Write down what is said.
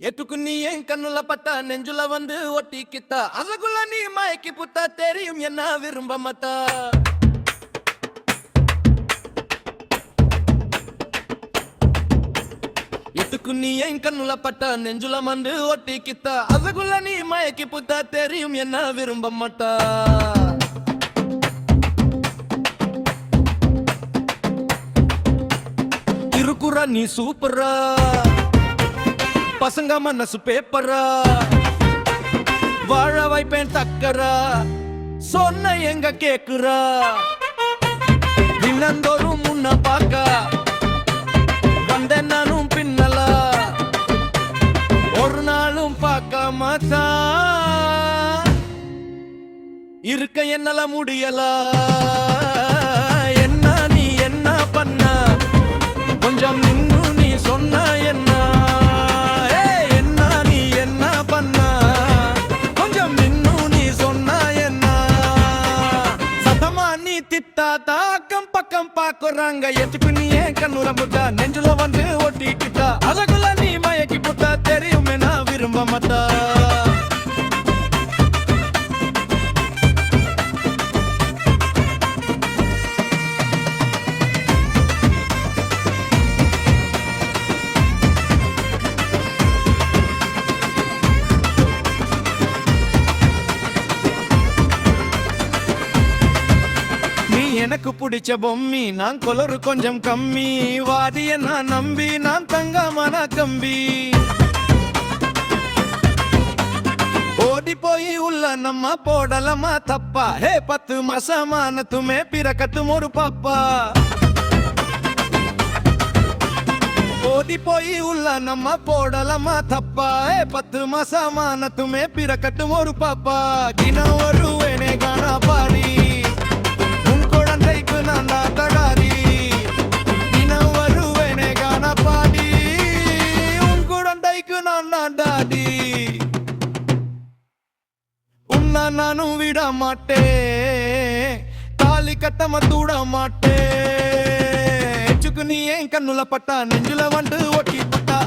ఎత్తుకు నీ ఏం కన్నుల పట్ట నెంజుల வந்து ஒட்டிக்கிட்ட அசகுல நீ மயக்கி புத்தா தெரியும் என்ன விரும்ப மத்த ఎత్తుకు నీ ఏం కన్నుల పట్ట నెంజుల வந்து ஒட்டிக்கிட்ட அசகுல நீ மயக்கி புத்தா தெரியும் என்ன விரும்ப மத்த இருக்குற நீ சூப்பரா பசங்க மனசு பேப்பரா வாழ வைப்பேன் டக்கரா சொன்ன எங்க கேக்குறா தினந்தோறும் முன்ன பாக்க வந்தேன் நானும் பின்னலா ஒரு நாளும் பார்க்காம தான் இருக்க என்னால முடியலா என்ன நீ என்ன பண்ண கொஞ்சம் நின்னு நீ சொன்ன என்ன தாக்கம் பக்கம் பாக்குறாங்க எத்துக்கு நீ ஏன் கண்ணுல முட்டா நெஞ்சுல வந்து ஒட்டிக்கிட்டா அதகுள்ள நீ மயக்கி புட்டா தெரியுமே நான் விரும்ப மாட்டா எனக்கு பிடிச்ச பொம்மி நான் கொலரு கொஞ்சம் கம்மி வாதிய நான் நம்பி நான் தங்கமான கம்பி ஓடி போய் உள்ள நம்ம போடலமா தப்பா ஹே 10 மாசமானதுமே பிறக்கட்டும் ஒரு பாப்பா ஓடி போய் உள்ள நம்ம போடலமா தப்பா ஹே 10 மாசமானதுமே பிறக்கட்டும் ஒரு பாப்பா தினம் வருவேனே காணா பாடி நானும் விட மாட்டேன் தாலி கட்டம தூட மாட்டேன் நீ ஏன் கண்ணுல பட்டா நெஞ்சுல வந்து ஒட்டி பட்டா